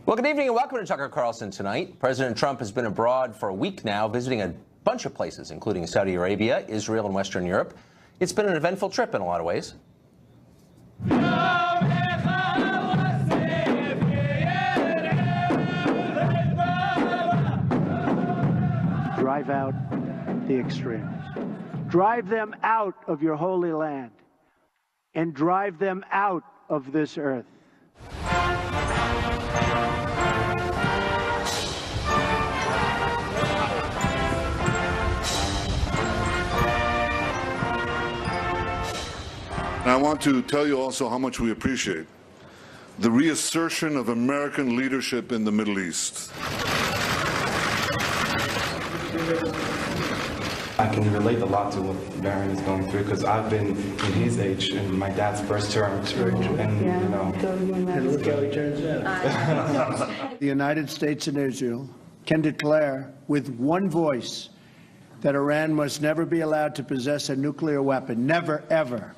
Well, good evening and welcome to Tucker Carlson tonight. President Trump has been abroad for a week now, visiting a bunch of places, including Saudi Arabia, Israel, and Western Europe. It's been an eventful trip in a lot of ways. Drive out the extremes. Drive them out of your holy land and drive them out of this earth. And I want to tell you also how much we appreciate the reassertion of American leadership in the Middle East. I can relate a lot to what Barron is going through because I've been in his age in my dad's first term. And, yeah. And look how he turns out. The United States and Israel can declare with one voice that Iran must never be allowed to possess a nuclear weapon. Never, ever.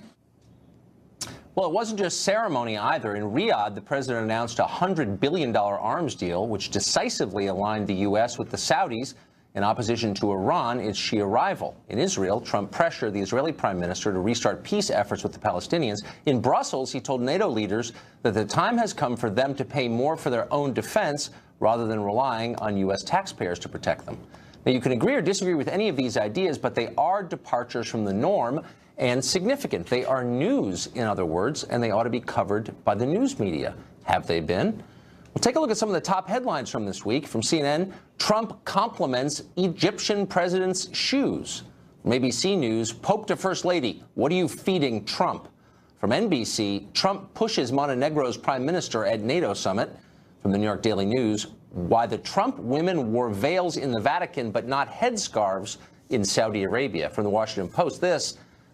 Well, it wasn't just ceremony either. In Riyadh, the president announced a $100 billion arms deal, which decisively aligned the U.S. with the Saudis in opposition to Iran, its Shia rival. In Israel, Trump pressured the Israeli prime minister to restart peace efforts with the Palestinians. In Brussels, he told NATO leaders that the time has come for them to pay more for their own defense rather than relying on U.S. taxpayers to protect them. Now, you can agree or disagree with any of these ideas, but they are departures from the norm and significant. They are news, in other words, and they ought to be covered by the news media. Have they been? Well, take a look at some of the top headlines from this week. From CNN, Trump compliments Egyptian president's shoes. From ABC News, Pope to First Lady, what are you feeding Trump? From NBC, Trump pushes Montenegro's prime minister at NATO summit. From the New York Daily News, why the Trump women wore veils in the Vatican but not headscarves in Saudi Arabia. From the Washington Post,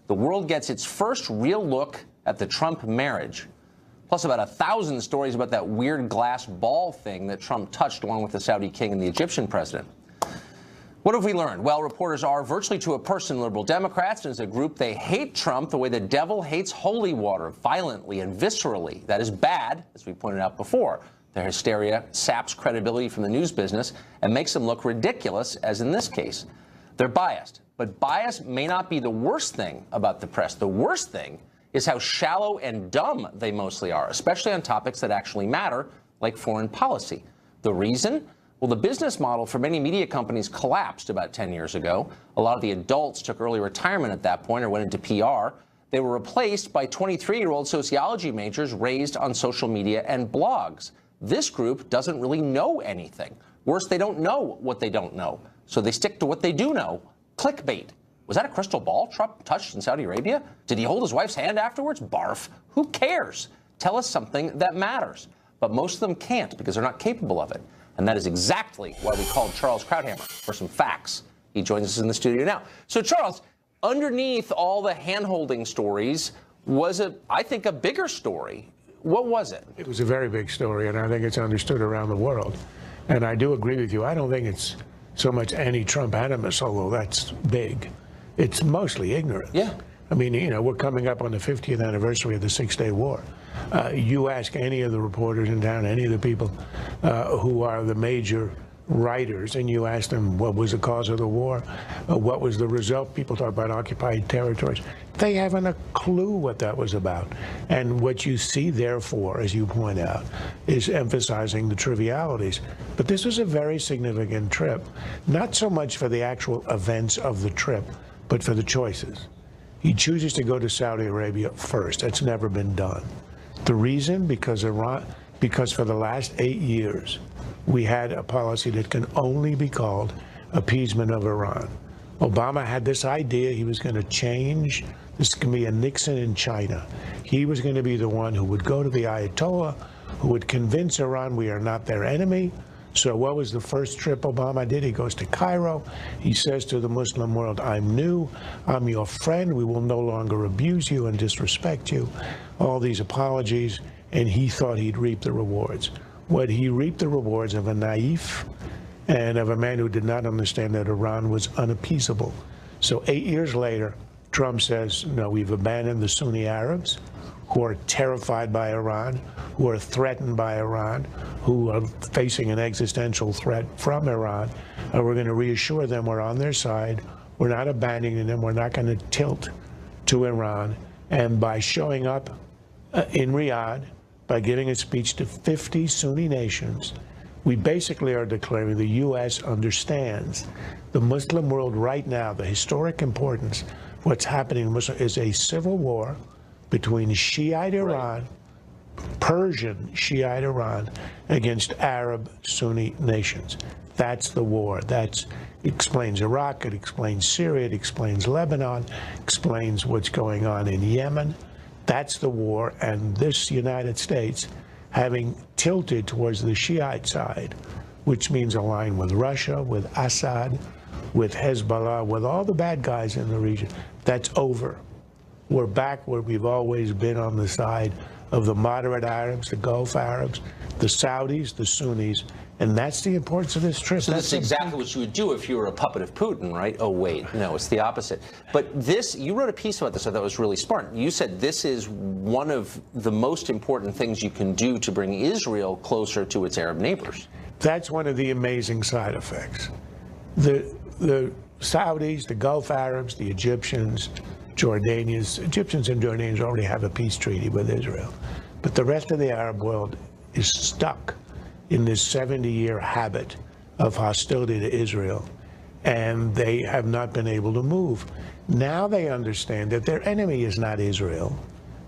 the world gets its first real look at the Trump marriage. Plus about 1,000 stories about that weird glass ball thing that Trump touched along with the Saudi king and the Egyptian president. What have we learned? Well, reporters are virtually to a person liberal Democrats, and as a group, they hate Trump the way the devil hates holy water, violently and viscerally. That is bad, as we pointed out before. Their hysteria saps credibility from the news business and makes them look ridiculous, as in this case. They're biased, but bias may not be the worst thing about the press. The worst thing is how shallow and dumb they mostly are, especially on topics that actually matter, like foreign policy. The reason? Well, the business model for many media companies collapsed about 10 years ago. A lot of the adults took early retirement at that point or went into PR. They were replaced by 23-year-old sociology majors raised on social media and blogs. This group doesn't really know anything. Worse, they don't know what they don't know. So they stick to what they do know. Clickbait. Was that a crystal ball Trump touched in Saudi Arabia? Did he hold his wife's hand afterwards? Barf. Who cares? Tell us something that matters. But most of them can't because they're not capable of it. And that is exactly why we called Charles Krauthammer for some facts. He joins us in the studio now. So, Charles, underneath all the hand-holding stories was, I think, a bigger story. What was it? It was a very big story, and I think it's understood around the world. And I do agree with you. I don't think it's so much anti-Trump animus, although that's big. It's mostly ignorance. Yeah. I mean, you know, we're coming up on the 50th anniversary of the Six-Day War. You ask any of the reporters in town, any of the people who are the major writers, and you ask them what was the cause of the war, what was the result. People talk about occupied territories. They haven't a clue what that was about. And what you see, therefore, as you point out, is emphasizing the trivialities. But this was a very significant trip, not so much for the actual events of the trip, but for the choices. He chooses to go to Saudi Arabia first. That's never been done. The reason? Because for the last 8 years, we had a policy that can only be called appeasement of Iran. Obama had this idea he was going to change. This can be a Nixon in China. He was going to be the one who would go to the Ayatollah, who would convince Iran we are not their enemy. So what was the first trip Obama did? He goes to Cairo. He says to the Muslim world, I'm new. I'm your friend. We will no longer abuse you and disrespect you. All these apologies. And he thought he'd reap the rewards. What he reaped the rewards of a naif and of a man who did not understand that Iran was unappeasable. So 8 years later, Trump says, no, we've abandoned the Sunni Arabs who are terrified by Iran, who are threatened by Iran, who are facing an existential threat from Iran, and we're going to reassure them we're on their side, we're not abandoning them, we're not going to tilt to Iran. And by showing up in Riyadh, by giving a speech to 50 Sunni nations, we basically are declaring the U.S. understands the Muslim world right now, the historic importance of what's happening in Muslim is a civil war between Shiite Iran, Persian Shiite Iran, against Arab Sunni nations. That's the war. That explains Iraq, it explains Syria, it explains Lebanon, explains what's going on in Yemen. That's the war, and this United States, having tilted towards the Shiite side, which means aligned with Russia, with Assad, with Hezbollah, with all the bad guys in the region, that's over. We're back where we've always been, on the side of the moderate Arabs, the Gulf Arabs, the Saudis, the Sunnis, and that's the importance of this trip. So that's exactly what you would do if you were a puppet of Putin, right? Oh, wait, no, it's the opposite. But this, you wrote a piece about this I thought was really smart. You said this is one of the most important things you can do to bring Israel closer to its Arab neighbors. That's one of the amazing side effects. The Saudis, the Gulf Arabs, the Egyptians, Jordanians, Egyptians and Jordanians already have a peace treaty with Israel. But the rest of the Arab world is stuck in this 70-year habit of hostility to Israel, and they have not been able to move. Now they understand that their enemy is not Israel,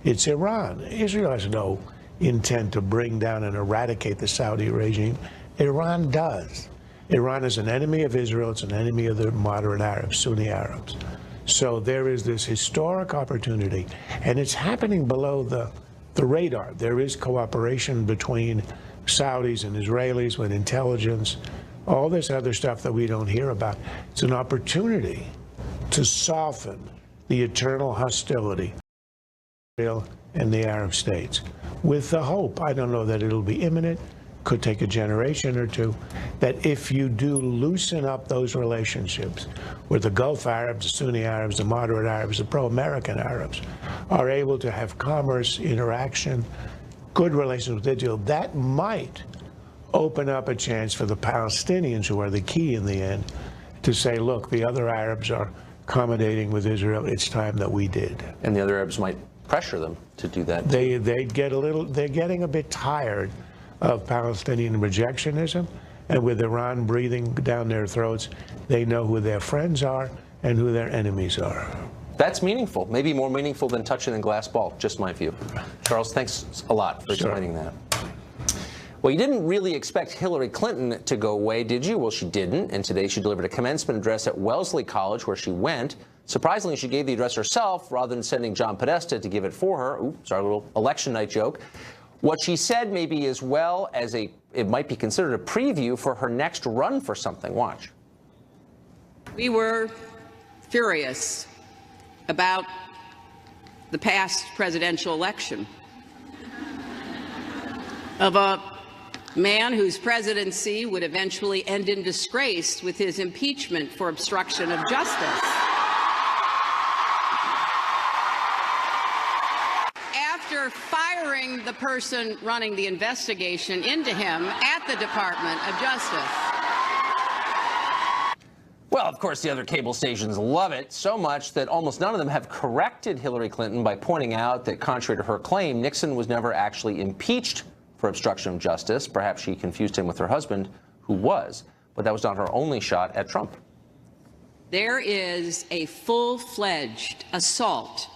it's Iran. Israel has no intent to bring down and eradicate the Saudi regime. Iran does. Iran is an enemy of Israel, it's an enemy of the moderate Arabs, Sunni Arabs. So there is this historic opportunity, and it's happening below the radar. There is cooperation between Saudis and Israelis with intelligence, all this other stuff that we don't hear about. It's an opportunity to soften the eternal hostility of Israel and the Arab states, with the hope, I don't know that it'll be imminent, could take a generation or two, that if you do loosen up those relationships where the Gulf Arabs, the Sunni Arabs, the moderate Arabs, the pro-American Arabs are able to have commerce, interaction, good relations with Israel, that might open up a chance for the Palestinians, who are the key in the end, to say, look, the other Arabs are accommodating with Israel, it's time that we did. And the other Arabs might pressure them to do that. They're getting a bit tired of Palestinian rejectionism, and with Iran breathing down their throats, they know who their friends are and who their enemies are. That's meaningful, maybe more meaningful than touching a glass ball, just my view. Charles, thanks a lot for explaining that. Well, you didn't really expect Hillary Clinton to go away, did you? Well, she didn't, and today she delivered a commencement address at Wellesley College, where she went. Surprisingly, she gave the address herself rather than sending John Podesta to give it for her. Oops, our little election night joke. What she said may be as well as it might be considered a preview for her next run for something. Watch. We were furious about the past presidential election of a man whose presidency would eventually end in disgrace with his impeachment for obstruction of justice. After firing the person running the investigation into him at the Department of Justice. Well, of course, the other cable stations love it so much that almost none of them have corrected Hillary Clinton by pointing out that, contrary to her claim, Nixon was never actually impeached for obstruction of justice. Perhaps she confused him with her husband, who was, but that was not her only shot at Trump. There is a full-fledged assault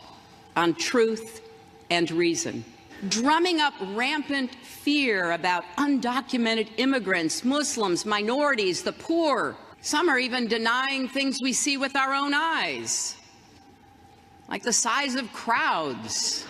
on truth and reason, drumming up rampant fear about undocumented immigrants, Muslims, minorities, the poor. Some are even denying things we see with our own eyes, like the size of crowds.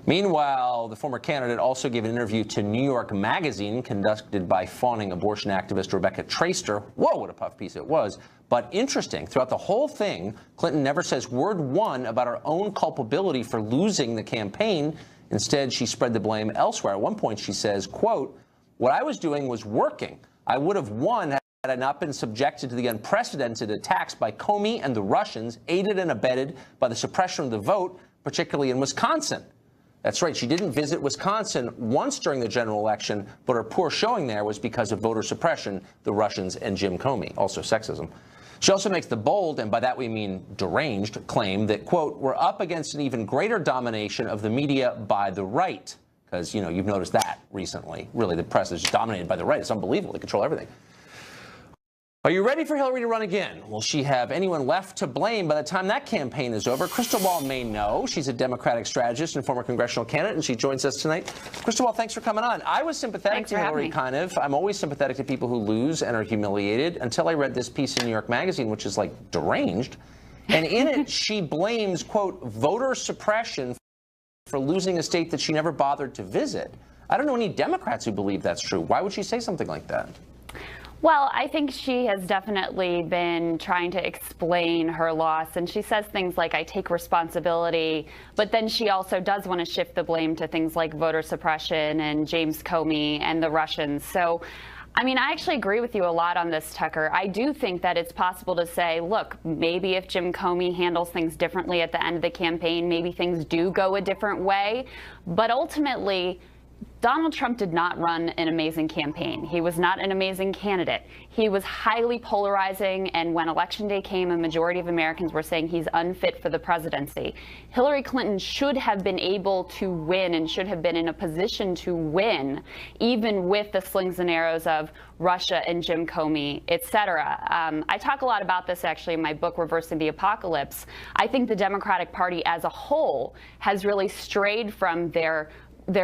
Meanwhile, the former candidate also gave an interview to New York Magazine, conducted by fawning abortion activist Rebecca Traister. Whoa, what a puff piece it was. But interesting, throughout the whole thing, Clinton never says word one about her own culpability for losing the campaign. Instead, she spread the blame elsewhere. At one point, she says, quote, "What I was doing was working. I would have won had I not been subjected to the unprecedented attacks by Comey and the Russians, aided and abetted by the suppression of the vote, particularly in Wisconsin." That's right. She didn't visit Wisconsin once during the general election, but her poor showing there was because of voter suppression, the Russians, and Jim Comey, also sexism. She also makes the bold, and by that we mean deranged, claim that, quote, we're up against an even greater domination of the media by the right. Because, you know, you've noticed that recently. Really, the press is dominated by the right. It's unbelievable. They control everything. Are you ready for Hillary to run again? Will she have anyone left to blame by the time that campaign is over? Crystal Ball may know. She's a Democratic strategist and former congressional candidate, and she joins us tonight. Crystal Ball, thanks for coming on. I was sympathetic to Hillary, kind of. I'm always sympathetic to people who lose and are humiliated until I read this piece in New York Magazine, which is like deranged. And in it, she blames, quote, voter suppression for losing a state that she never bothered to visit. I don't know any Democrats who believe that's true. Why would she say something like that? Well, I think she has definitely been trying to explain her loss, and she says things like, I take responsibility, but then she also does want to shift the blame to things like voter suppression and James Comey and the Russians. So, I mean, I actually agree with you a lot on this, Tucker. I do think that it's possible to say, look, maybe if Jim Comey handles things differently at the end of the campaign, maybe things do go a different way. But ultimately, Donald Trump did not run an amazing campaign. He was not an amazing candidate. He was highly polarizing, and when Election Day came, a majority of Americans were saying he's unfit for the presidency. Hillary Clinton should have been able to win and should have been in a position to win, even with the slings and arrows of Russia and Jim Comey, et cetera. I talk a lot about this, actually, in my book, Reversing the Apocalypse. I think the Democratic Party as a whole has really strayed from their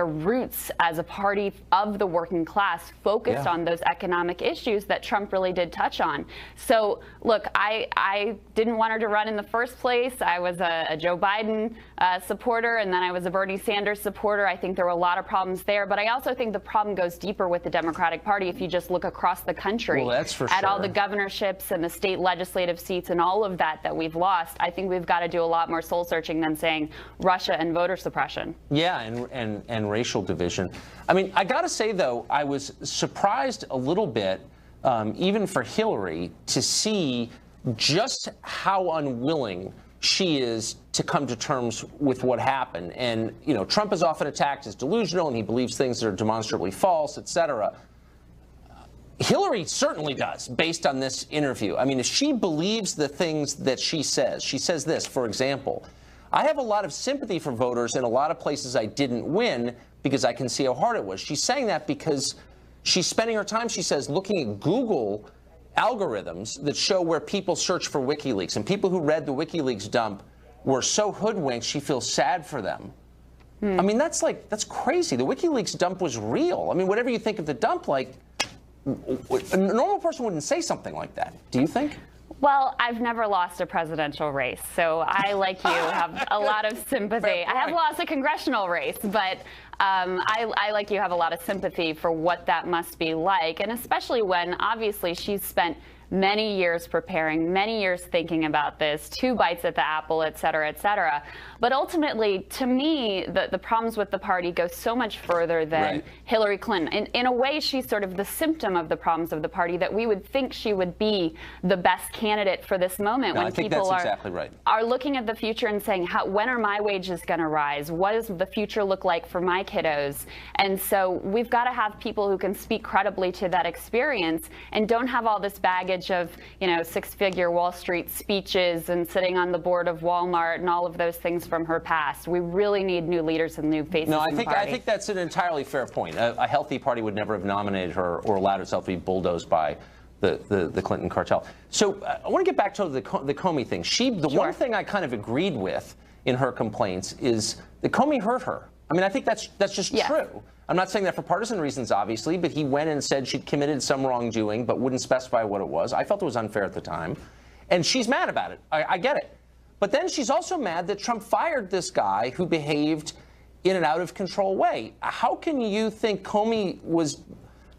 roots as a party of the working class, focused on those economic issues that Trump really did touch on. So, look, I didn't want her to run in the first place. I was a Joe Biden supporter, and then I was a Bernie Sanders supporter. I think there were a lot of problems there. But I also think the problem goes deeper with the Democratic Party if you just look across the country at all the governorships and the state legislative seats and all of that we've lost. I think we've got to do a lot more soul searching than saying Russia and voter suppression. Yeah, and racial division. I mean, I got to say, though, I was surprised a little bit, even for Hillary, to see just how unwilling she is to come to terms with what happened. And, you know, Trump is often attacked as delusional, and he believes things that are demonstrably false, et cetera. Hillary certainly does, based on this interview. I mean, if she believes the things that she says this, for example, I have a lot of sympathy for voters in a lot of places I didn't win because I can see how hard it was. She's saying that because she's spending her time, she says, looking at Google algorithms that show where people search for WikiLeaks. And people who read the WikiLeaks dump were so hoodwinked, she feels sad for them. I mean, that's crazy. The WikiLeaks dump was real. I mean, whatever you think of the dump, like, a normal person wouldn't say something like that. Do you think? Well, I've never lost a presidential race, so I, like you, have a lot of sympathy. I have lost a congressional race, but I, like you, have a lot of sympathy for what that must be like, and especially when, obviously, she's spent many years preparing, many years thinking about this, 2 bites at the apple, et cetera, et cetera. But ultimately, to me, the problems with the party go so much further than Hillary Clinton. In a way, she's sort of the symptom of the problems of the party, that we would think she would be the best candidate for this moment, when people are looking at the future and saying, when are my wages going to rise? What does the future look like for my kiddos? And so we've got to have people who can speak credibly to that experience and don't have all this baggage of, you know, 6-figure Wall Street speeches and sitting on the board of Walmart and all of those things from her past. We really need new leaders and new faces. No, I think that's an entirely fair point. A healthy party would never have nominated her or allowed itself to be bulldozed by the Clinton cartel. So I want to get back to the Comey thing. One thing I kind of agreed with in her complaints is that Comey hurt her. I mean, I think that's just true. I'm not saying that for partisan reasons, obviously, but he went and said she'd committed some wrongdoing, but wouldn't specify what it was. I felt it was unfair at the time. And she's mad about it. I get it. But then she's also mad that Trump fired this guy who behaved in an out-of-control way. How can you think Comey was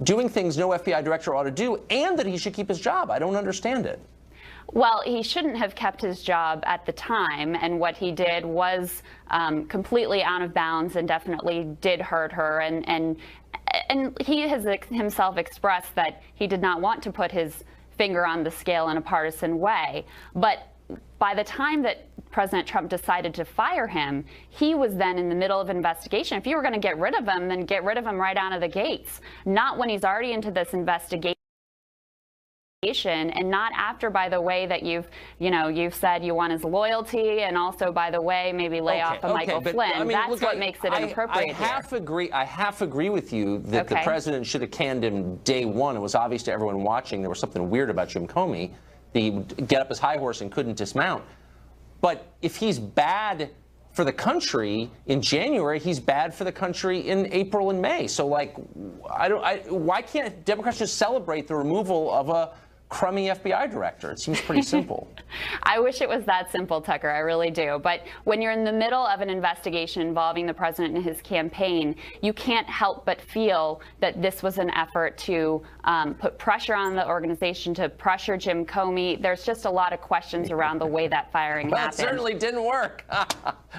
doing things no FBI director ought to do and that he should keep his job? I don't understand it. Well, he shouldn't have kept his job at the time, and what he did was completely out of bounds and definitely did hurt her. And he has himself expressed that he did not want to put his finger on the scale in a partisan way. But by the time that President Trump decided to fire him, he was then in the middle of an investigation. If you were going to get rid of him, then get rid of him right out of the gates, not when he's already into this investigation. And not after, by the way, that you've said you want his loyalty, and also, by the way, maybe lay off Michael Flynn. I mean, that's what makes it inappropriate. I half agree with you that the president should have canned him day one. It was obvious to everyone watching there was something weird about Jim Comey. He would get up his high horse and couldn't dismount. But if he's bad for the country in January, he's bad for the country in April and May. So, like, why can't Democrats just celebrate the removal of a crummy FBI director? It seems pretty simple. I wish it was that simple, Tucker. I really do. But when you're in the middle of an investigation involving the president and his campaign, you can't help but feel that this was an effort to put pressure on the organization, to pressure Jim Comey. There's just a lot of questions around the way that firing happened. It certainly didn't work.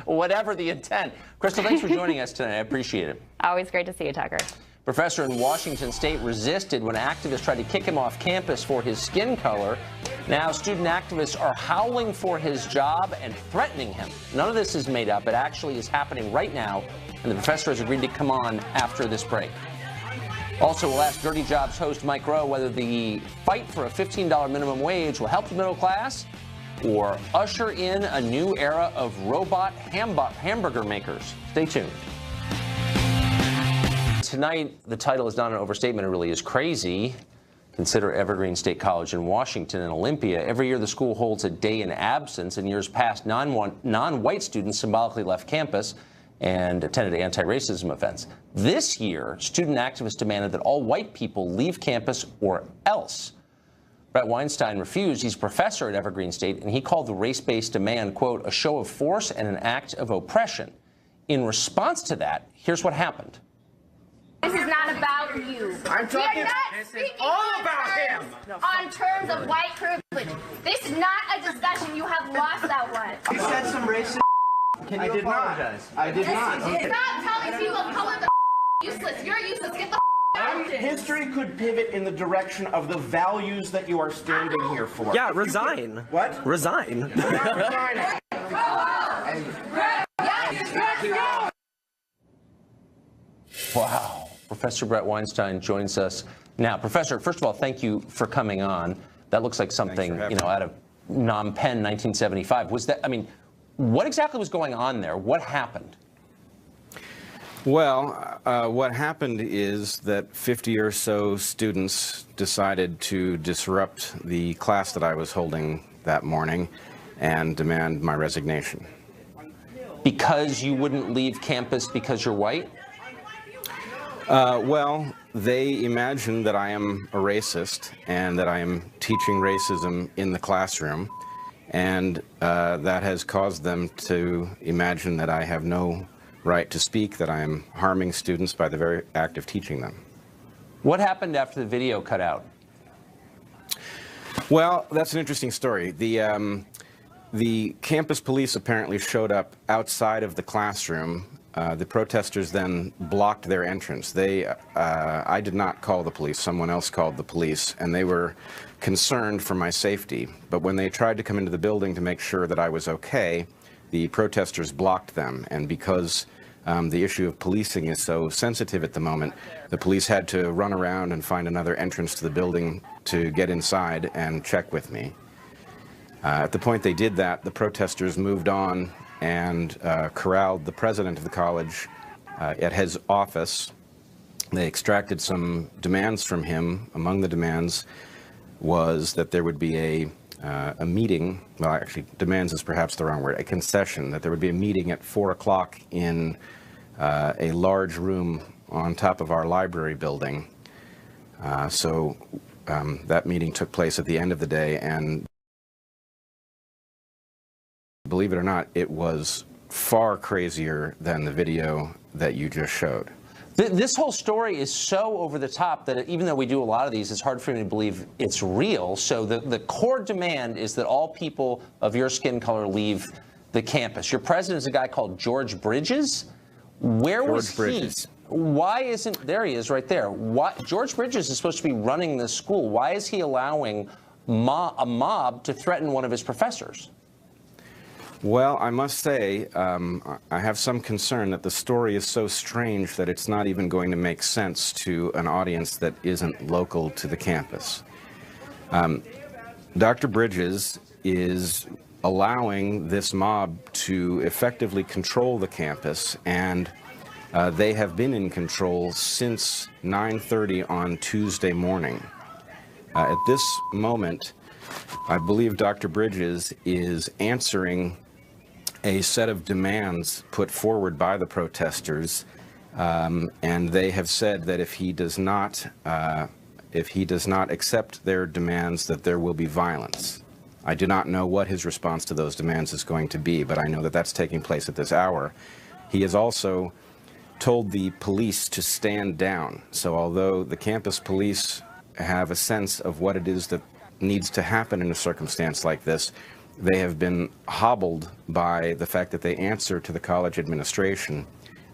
Whatever the intent. Crystal, thanks for joining us tonight. I appreciate it. Always great to see you, Tucker. Professor in Washington State resisted when activists tried to kick him off campus for his skin color. Now student activists are howling for his job and threatening him. None of this is made up. It actually is happening right now, and the professor has agreed to come on after this break. Also, we'll ask Dirty Jobs host Mike Rowe whether the fight for a $15 minimum wage will help the middle class or usher in a new era of robot hamburger makers. Stay tuned. Tonight, the title is not an overstatement. It really is crazy. Consider Evergreen State College in Washington and Olympia. Every year, the school holds a day in absence. In years past, non-white students symbolically left campus and attended anti-racism events. This year, student activists demanded that all white people leave campus or else. Brett Weinstein refused. He's a professor at Evergreen State, and he called the race-based demand, quote, a show of force and an act of oppression. In response to that, here's what happened. This is not about you. I'm talking. This is all about him. On terms of white privilege. This is not a discussion. You have lost that one. You said some racist. Can you apologize? I did not. Okay. Stop telling people of color they're useless. You're useless. Get the out. History could pivot in the direction of the values that you are standing here for. Yeah, resign. What? Resign. You're not resigning. Wow. Professor Brett Weinstein joins us now. Professor, first of all, thank you for coming on. That looks like something, out of Phnom Penh, 1975. Was that, I mean, what exactly was going on there? What happened? Well, what happened is that 50 or so students decided to disrupt the class that I was holding that morning and demand my resignation. Because you wouldn't leave campus because you're white? Well, they imagine that I am a racist and that I am teaching racism in the classroom, and that has caused them to imagine that I have no right to speak, that I am harming students by the very act of teaching them. What happened after the video cut out? Well, that's an interesting story. The campus police apparently showed up outside of the classroom. The protesters then blocked their entrance. I did not call the police. Someone else called the police, and they were concerned for my safety. But when they tried to come into the building to make sure that I was okay, the protesters blocked them. And because the issue of policing is so sensitive at the moment, the police had to run around and find another entrance to the building to get inside and check with me. At the point they did that, the protesters moved on and corralled the president of the college at his office. They extracted some demands from him. Among the demands was that there would be a meeting, well, actually, demands is perhaps the wrong word, a concession, that there would be a meeting at 4 o'clock in a large room on top of our library building. So that meeting took place at the end of the day, and believe it or not, it was far crazier than the video that you just showed. This whole story is so over the top that even though we do a lot of these, it's hard for me to believe it's real. So the core demand is that all people of your skin color leave the campus. Your president is a guy called George Bridges. Where was he? Bridges. Why isn't, there he is right there. Why, George Bridges is supposed to be running this school. Why is he allowing a mob to threaten one of his professors? Well, I must say, I have some concern that the story is so strange that it's not even going to make sense to an audience that isn't local to the campus. Dr. Bridges is allowing this mob to effectively control the campus, and they have been in control since 9:30 on Tuesday morning. At this moment, I believe Dr. Bridges is answering a set of demands put forward by the protesters, and they have said that if he does not accept their demands, that there will be violence. I do not know what his response to those demands is going to be, but I know that that's taking place at this hour. He has also told the police to stand down. So although the campus police have a sense of what it is that needs to happen in a circumstance like this, they have been hobbled by the fact that they answer to the college administration,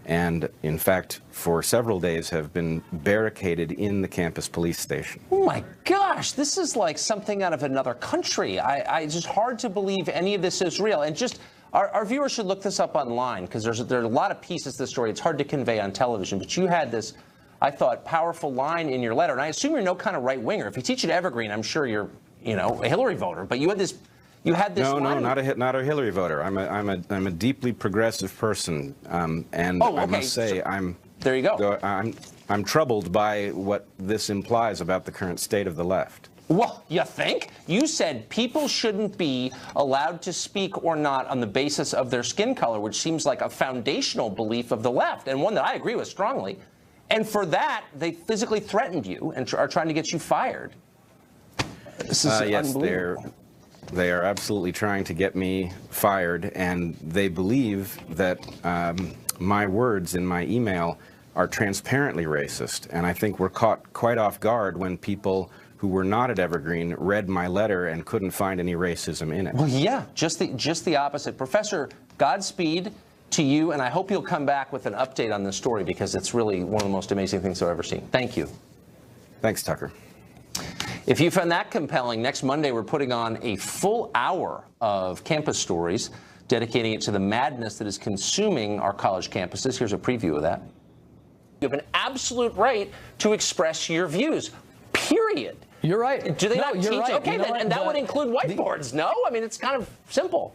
and in fact for several days have been barricaded in the campus police station. Oh my gosh, this is like something out of another country. It's just hard to believe any of this is real. And just our viewers should look this up online, because there are a lot of pieces to the story. It's hard to convey on television, but you had this, I thought, powerful line in your letter, and I assume you're no kind of right-winger. If you teach at Evergreen, I'm sure you're, a Hillary voter, but you had this No, line. not a Hillary voter. I'm a deeply progressive person, and I must say there you go. I'm troubled by what this implies about the current state of the left. Well, you think? You said people shouldn't be allowed to speak or not on the basis of their skin color, which seems like a foundational belief of the left, and one that I agree with strongly. And for that, they physically threatened you and are trying to get you fired. This is unbelievable. They are absolutely trying to get me fired, and they believe that my words in my email are transparently racist. And I think we're caught quite off guard when people who were not at Evergreen read my letter and couldn't find any racism in it. Well, yeah, just the opposite. Professor, Godspeed to you, and I hope you'll come back with an update on this story, because it's really one of the most amazing things I've ever seen. Thank you. Thanks, Tucker. If you found that compelling, next Monday we're putting on a full hour of campus stories, dedicating it to the madness that is consuming our college campuses. Here's a preview of that. You have an absolute right to express your views, period. You're right. Do they no, not you're teach? right. Okay, then, and that would include whiteboards, no? I mean, it's kind of simple.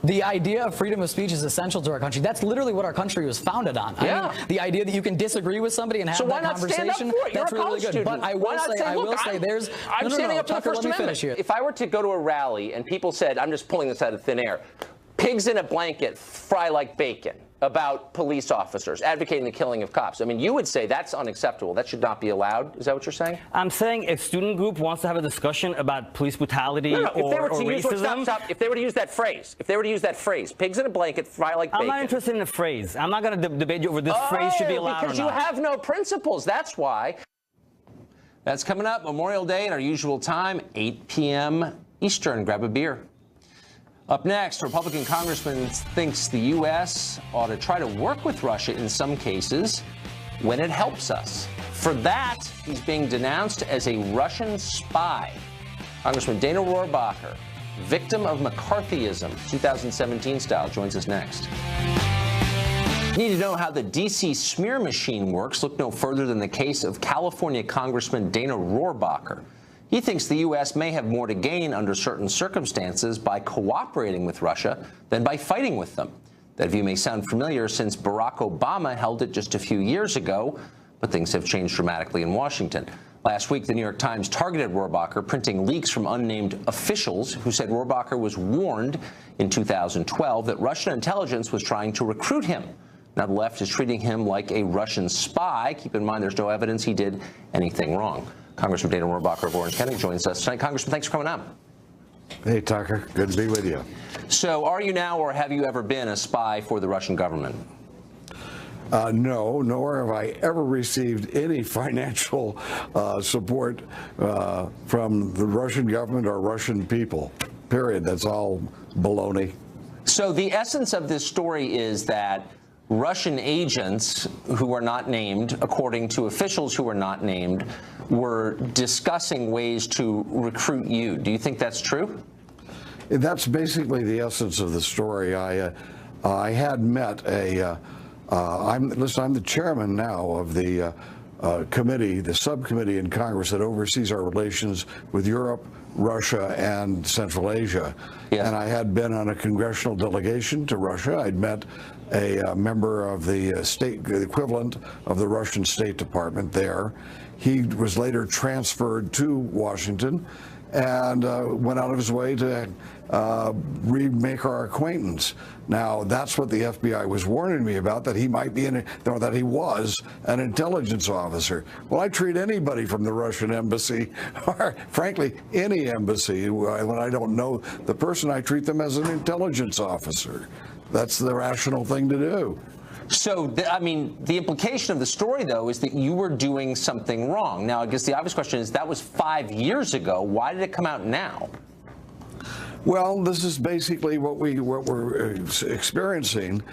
The idea of freedom of speech is essential to our country. That's literally what our country was founded on. Yeah. I mean, the idea that you can disagree with somebody and have that conversation, that's really good. But I will say, there's... I'm standing up for the First Amendment. If I were to go to a rally and people said, I'm just pulling this out of thin air, pigs in a blanket fry like bacon, about police officers advocating the killing of cops, I mean, you would say that's unacceptable. That should not be allowed. Is that what you're saying? I'm saying if student group wants to have a discussion about police brutality or racism... If they were to use that phrase, pigs in a blanket, fry like bacon. I'm not interested in the phrase. I'm not going to debate you over this phrase should be allowed or not. Because you have no principles. That's why. That's coming up Memorial Day at our usual time, 8 p.m. Eastern. Grab a beer. Up next, Republican congressman thinks the U.S. ought to try to work with Russia in some cases when it helps us. For that, he's being denounced as a Russian spy. Congressman Dana Rohrabacher, victim of McCarthyism, 2017 style, joins us next. Need to know how the D.C. smear machine works? Look no further than the case of California Congressman Dana Rohrabacher. He thinks the U.S. may have more to gain under certain circumstances by cooperating with Russia than by fighting with them. That view may sound familiar since Barack Obama held it just a few years ago, but things have changed dramatically in Washington. Last week, the New York Times targeted Rohrabacher, printing leaks from unnamed officials who said Rohrabacher was warned in 2012 that Russian intelligence was trying to recruit him. Now the left is treating him like a Russian spy. Keep in mind there's no evidence he did anything wrong. Congressman Dana Rohrabacher of Orange County joins us tonight. Congressman, thanks for coming on. Hey, Tucker. Good to be with you. So are you now, or have you ever been, a spy for the Russian government? No, nor have I ever received any financial support from the Russian government or Russian people, period. That's all baloney. So the essence of this story is that Russian agents who are not named, according to officials who are not named, were discussing ways to recruit you. Do you think that's true? that's basically the essence of the story. I had met I'm the chairman now of the committee, the subcommittee in Congress that oversees our relations with Europe, Russia, and Central Asia. Yes. And I had been on a congressional delegation to Russia. I'd met a member of the the equivalent of the Russian State Department there. He was later transferred to Washington and went out of his way to remake our acquaintance. Now, that's what the FBI was warning me about, that he might be that he was an intelligence officer. Well, I treat anybody from the Russian embassy, or frankly, any embassy, when I don't know the person, I treat them as an intelligence officer. That's the rational thing to do. So, I mean, the implication of the story, though, is that you were doing something wrong. Now, I guess the obvious question is, that was 5 years ago. Why did it come out now? Well, this is basically what we're experiencing.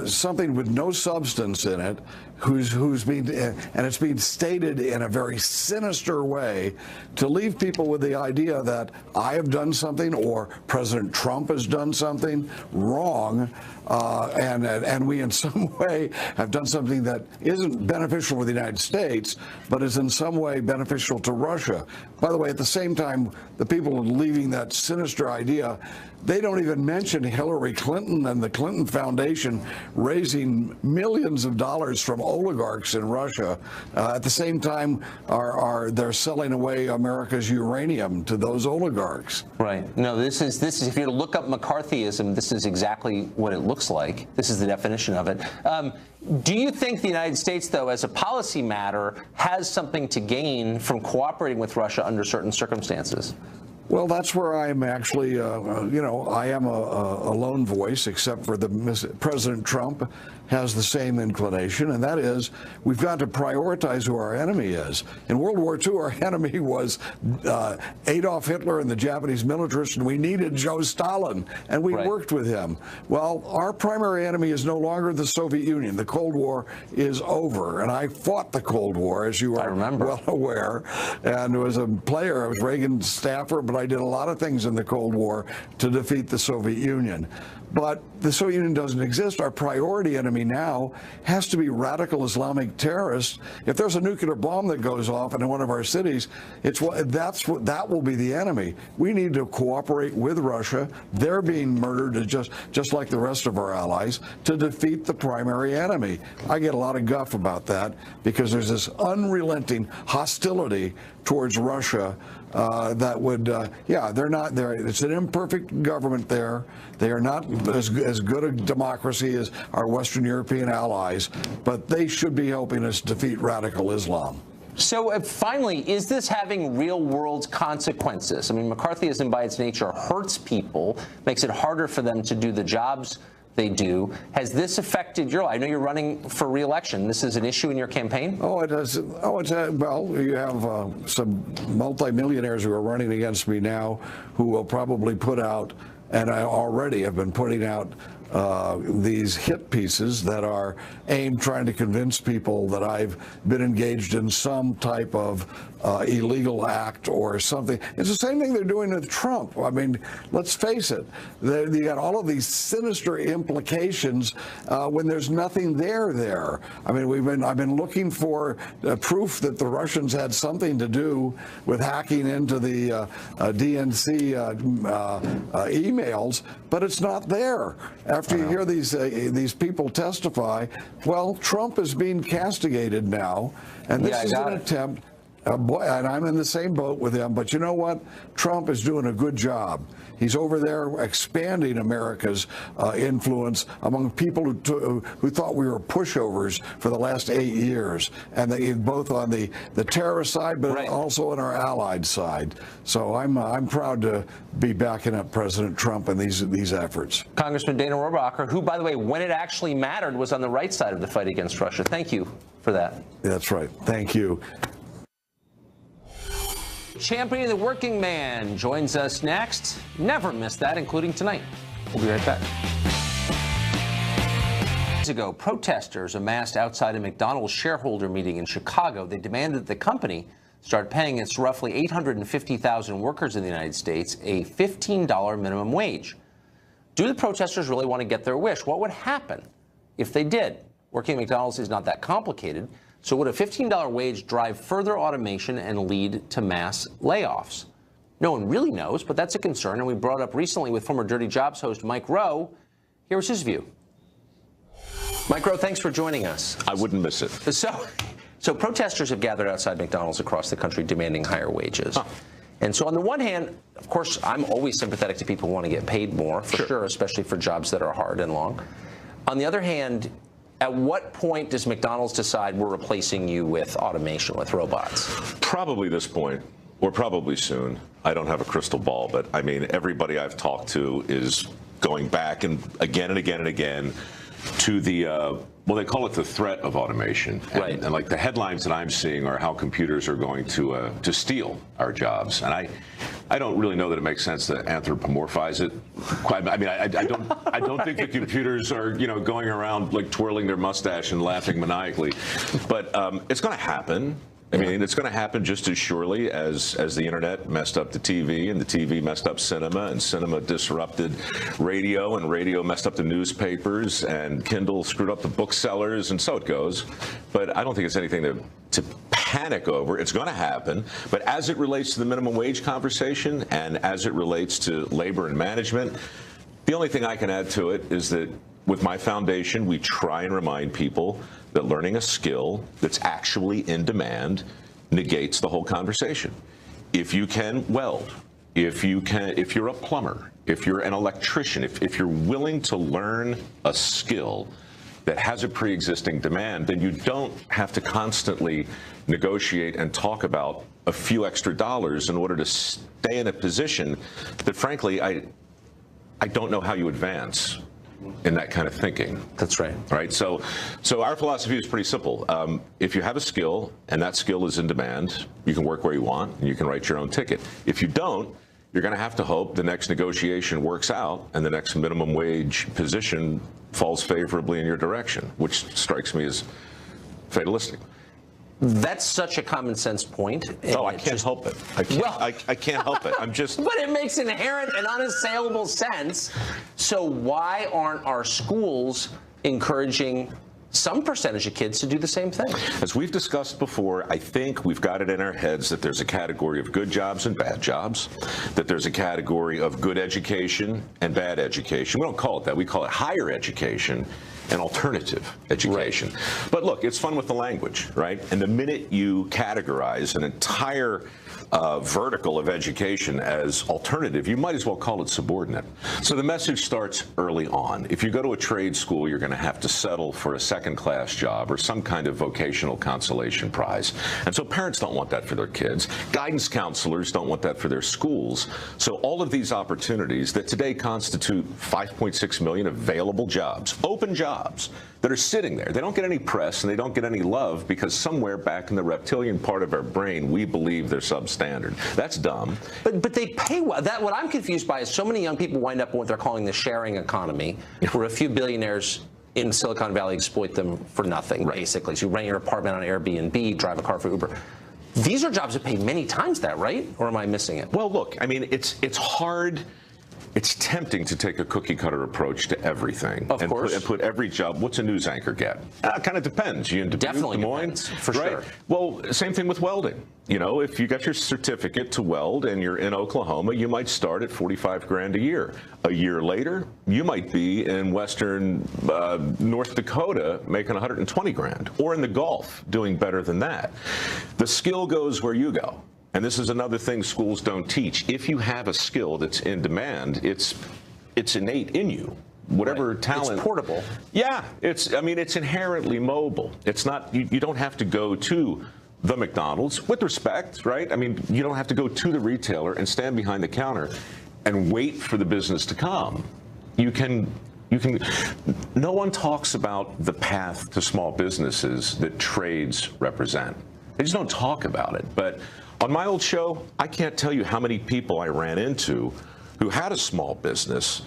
Something with no substance in it, and it's being stated in a very sinister way to leave people with the idea that I have done something or President Trump has done something wrong, and we in some way have done something that isn't beneficial for the United States, but is in some way beneficial to Russia. By the way, at the same time, the people leaving that sinister idea, they don't even mention Hillary Clinton and the Clinton Foundation raising millions of dollars from oligarchs in Russia. At the same time, they're selling away America's uranium to those oligarchs. Right. No, this is if you were to look up McCarthyism, this is exactly what it looks like. This is the definition of it. Do you think the United States, though, as a policy matter, has something to gain from cooperating with Russia under certain circumstances? Well, that's where I'm actually, I am a lone voice, except for President Trump has the same inclination, and that is we've got to prioritize who our enemy is. In World War II, our enemy was Adolf Hitler and the Japanese militarists, and we needed Joe Stalin, and we worked with him. Well, our primary enemy is no longer the Soviet Union. The Cold War is over, and I fought the Cold War, as you are well aware, and was a player. I was Reagan's staffer, but I did a lot of things in the Cold War to defeat the Soviet Union. But the Soviet Union doesn't exist. Our priority enemy now has to be radical Islamic terrorists. If there's a nuclear bomb that goes off in one of our cities, that will be the enemy. We need to cooperate with Russia. They're being murdered just like the rest of our allies to defeat the primary enemy. I get a lot of guff about that because there's this unrelenting hostility towards Russia that would, they're not there. It's an imperfect government there. They are not as good a democracy as our Western European allies, but they should be helping us defeat radical Islam. So finally, is this having real-world consequences? I mean, McCarthyism by its nature hurts people, makes it harder for them to do the jobs they do. Has this affected your life? I know you're running for re-election. This is an issue in your campaign? Oh, it has. Well, you have some multimillionaires who are running against me now who will probably put out, and I already have been putting out these hit pieces that are aimed trying to convince people that I've been engaged in some type of illegal act or something. It's the same thing they're doing with Trump. I mean, let's face it. You got all of these sinister implications when there's nothing there. I mean, I've been looking for proof that the Russians had something to do with hacking into the DNC emails, but it's not there. After you hear these people testify, well, Trump is being castigated now, and this is an attempt. And I'm in the same boat with him, but you know what? Trump is doing a good job. He's over there expanding America's influence among people who thought we were pushovers for the last 8 years, and both on the terrorist side, but also on our allied side. So I'm proud to be backing up President Trump in these efforts. Congressman Dana Rohrabacher, who, by the way, when it actually mattered, was on the right side of the fight against Russia. Thank you for that. That's right. Thank you. Champion of the working man joins us next. Never miss that, including tonight. We'll be right back. Days ago, protesters amassed outside a McDonald's shareholder meeting in Chicago. They demanded that the company start paying its roughly 850,000 workers in the United States a $15 minimum wage. Do the protesters really want to get their wish? What would happen if they did? Working at McDonald's is not that complicated. So would a $15 wage drive further automation and lead to mass layoffs? No one really knows, but that's a concern, and we brought up recently with former Dirty Jobs host Mike Rowe. Here was his view. Mike Rowe, thanks for joining us. I wouldn't miss it. So protesters have gathered outside McDonald's across the country demanding higher wages. And so on the one hand, of course, I'm always sympathetic to people who want to get paid more, for sure, especially for jobs that are hard and long. On the other hand, at what point does McDonald's decide we're replacing you with automation, with robots? Probably this point, or probably soon. I don't have a crystal ball, but I mean, everybody I've talked to is going back and again to the, well, they call it the threat of automation. And like the headlines that I'm seeing are how computers are going to steal our jobs. And I don't really know that it makes sense to anthropomorphize it. I mean, I don't think the computers are, going around like twirling their mustache and laughing maniacally. But it's going to happen. I mean, it's going to happen just as surely as the internet messed up the TV, and the TV messed up cinema, and cinema disrupted radio, and radio messed up the newspapers, and Kindle screwed up the booksellers, and so it goes. But I don't think it's anything to panic over. It's going to happen. But as it relates to the minimum wage conversation, and as it relates to labor and management, the only thing I can add to it is that with my foundation, we try and remind people that learning a skill that's actually in demand negates the whole conversation. If you can weld, if you're a plumber, if you're an electrician, if you're willing to learn a skill that has a pre-existing demand, then you don't have to constantly negotiate and talk about a few extra dollars in order to stay in a position that, frankly, I don't know how you advance in that kind of thinking. That's right. Right. So our philosophy is pretty simple. If you have a skill and that skill is in demand, you can work where you want and you can write your own ticket. If you don't, you're going to have to hope the next negotiation works out and the next minimum wage position falls favorably in your direction, which strikes me as fatalistic. That's such a common sense point. No, I can't help it. I can't help it. I'm just. But it makes inherent and unassailable sense. So why aren't our schools encouraging some percentage of kids to do the same thing? As we've discussed before, I think we've got it in our heads that there's a category of good jobs and bad jobs, that there's a category of good education and bad education. We don't call it that. We call it higher education and alternative education. Right. But look, it's fun with the language, right? And the minute you categorize an entire vertical of education as alternative, you might as well call it subordinate. So the message starts early on. If you go to a trade school, you're going to have to settle for a second-class job or some kind of vocational consolation prize. And so parents don't want that for their kids. Guidance counselors don't want that for their schools. So all of these opportunities that today constitute 5.6 million available jobs, open jobs, that are sitting there. They don't get any press and they don't get any love because somewhere back in the reptilian part of our brain, we believe they're substandard. That's dumb. But they pay well. What I'm confused by is so many young people wind up in what they're calling the sharing economy, where a few billionaires in Silicon Valley exploit them for nothing, basically. So you rent your apartment on Airbnb, drive a car for Uber. These are jobs that pay many times that, right? Or am I missing it? Well, look, I mean, it's hard. It's tempting to take a cookie-cutter approach to everything. Of course. And put every job. What's a news anchor get? Kind of depends. You in Dubuque, Definitely Des Moines, depends, for right? sure. Well, same thing with welding. You know, if you got your certificate to weld and you're in Oklahoma, you might start at 45 grand a year. A year later, you might be in western North Dakota making 120 grand, or in the Gulf doing better than that. The skill goes where you go. And this is another thing schools don't teach. If you have a skill that's in demand, it's innate in you. Whatever talent. It's portable. Yeah, it's inherently mobile. It's not, you don't have to go to the McDonald's, with respect, right? I mean, you don't have to go to the retailer and stand behind the counter and wait for the business to come. You can, no one talks about the path to small businesses that trades represent. They just don't talk about it. But on my old show, I can't tell you how many people I ran into who had a small business,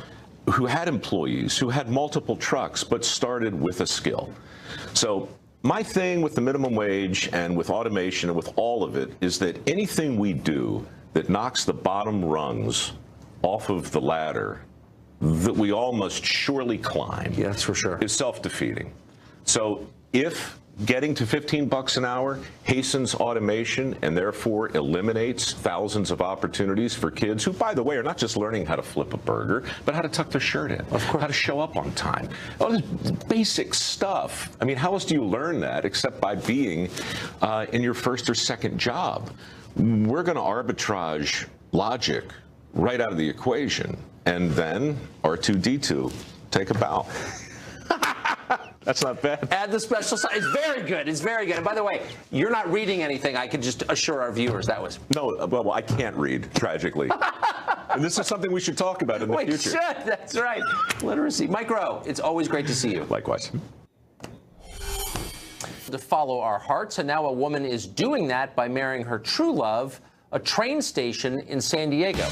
who had employees, who had multiple trucks, but started with a skill. So my thing with the minimum wage and with automation and with all of it is that anything we do that knocks the bottom rungs off of the ladder that we all must surely climb, yeah, that's for sure, is self-defeating. So if getting to $15 an hour hastens automation and therefore eliminates thousands of opportunities for kids who, by the way, are not just learning how to flip a burger, but how to tuck their shirt in, how to show up on time. All this basic stuff. I mean, how else do you learn that except by being in your first or second job? We're going to arbitrage logic right out of the equation, and then R2-D2, take a bow. That's not bad. Add the special sign. It's very good. It's very good. And by the way, you're not reading anything. I can just assure our viewers that was. No, well, I can't read, tragically. And this is something we should talk about in the future. We should. That's right. Literacy. Mike Rowe, it's always great to see you. Likewise. To follow our hearts, and now a woman is doing that by marrying her true love, a train station in San Diego.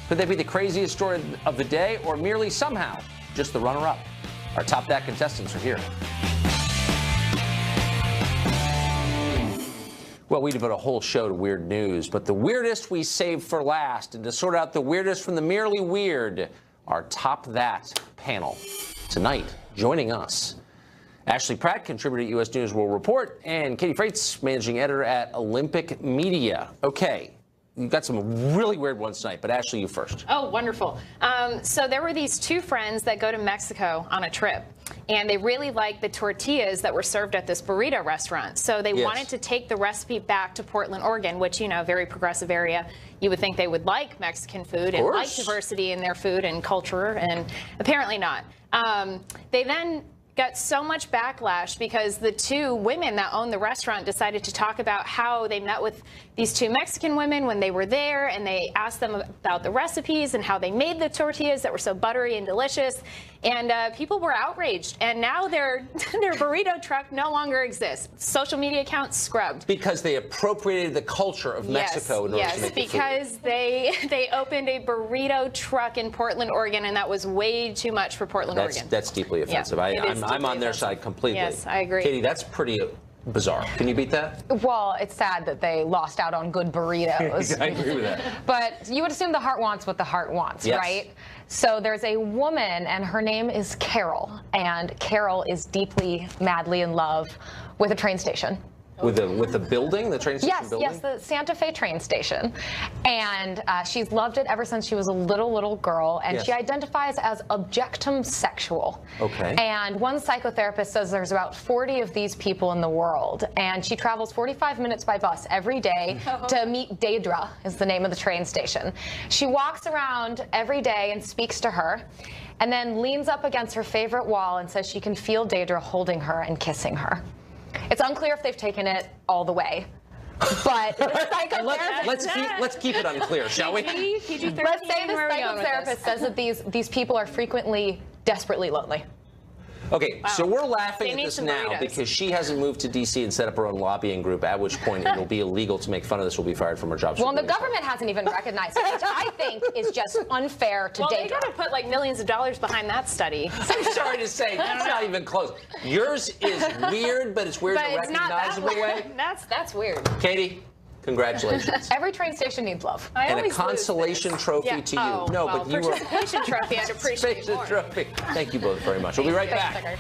Could that be the craziest story of the day, or merely somehow just the runner-up? Our Top That contestants are here. Well, we devote a whole show to weird news, but the weirdest we save for last. And to sort out the weirdest from the merely weird, our Top That panel. Tonight, joining us, Ashley Pratt, contributor at U.S. News World Report, and Katie Freitz, managing editor at Olympic Media. Okay. You've got some really weird ones tonight, but Ashley, you first. Oh, wonderful. So there were these two friends that go to Mexico on a trip, and they really liked the tortillas that were served at this burrito restaurant. So they wanted to take the recipe back to Portland, Oregon, which, you know, very progressive area. You would think they would like Mexican food and like diversity in their food and culture, and apparently not. They then got so much backlash because the two women that owned the restaurant decided to talk about how they met with these two Mexican women when they were there, and they asked them about the recipes and how they made the tortillas that were so buttery and delicious. And people were outraged, and now their burrito truck no longer exists. Social media accounts scrubbed. Because they appropriated the culture of Mexico in order to make the food. Because they opened a burrito truck in Portland, Oregon, and that was way too much for Portland, Oregon. That's deeply offensive. Yeah, I'm on their side completely. Yes, I agree. Katie, that's pretty bizarre. Can you beat that? Well, it's sad that they lost out on good burritos. I agree with that. But you would assume the heart wants what the heart wants, right? So there's a woman, and her name is Carol, and Carol is deeply, madly in love with a train station. With the building, the train station building? Yes, the Santa Fe train station. And she's loved it ever since she was a little girl, and she identifies as objectum sexual. Okay. And one psychotherapist says there's about 40 of these people in the world, and she travels 45 minutes by bus every day to meet Deidre, is the name of the train station. She walks around every day and speaks to her, and then leans up against her favorite wall and says she can feel Deidre holding her and kissing her. It's unclear if they've taken it all the way, but the psychotherapist... Let's keep it unclear, shall we? Let's say the psychotherapist says that these people are frequently desperately lonely. Okay, so we're laughing at this now because she hasn't moved to D.C. and set up her own lobbying group, at which point it'll be illegal to make fun of this. Will be fired from her job. Well, and the government hasn't even recognized it, which I think is just unfair to Deidre. Well, they got to put like millions of dollars behind that study. I'm sorry to say, that's not even close. Yours is weird, but it's weird in a recognizable way. That's weird. Katie, congratulations. Every train station needs love. And a consolation trophy to you. Oh, no, well, but you were participation trophy. I'd appreciate more. Trophy. Thank you both very much. We'll be right back.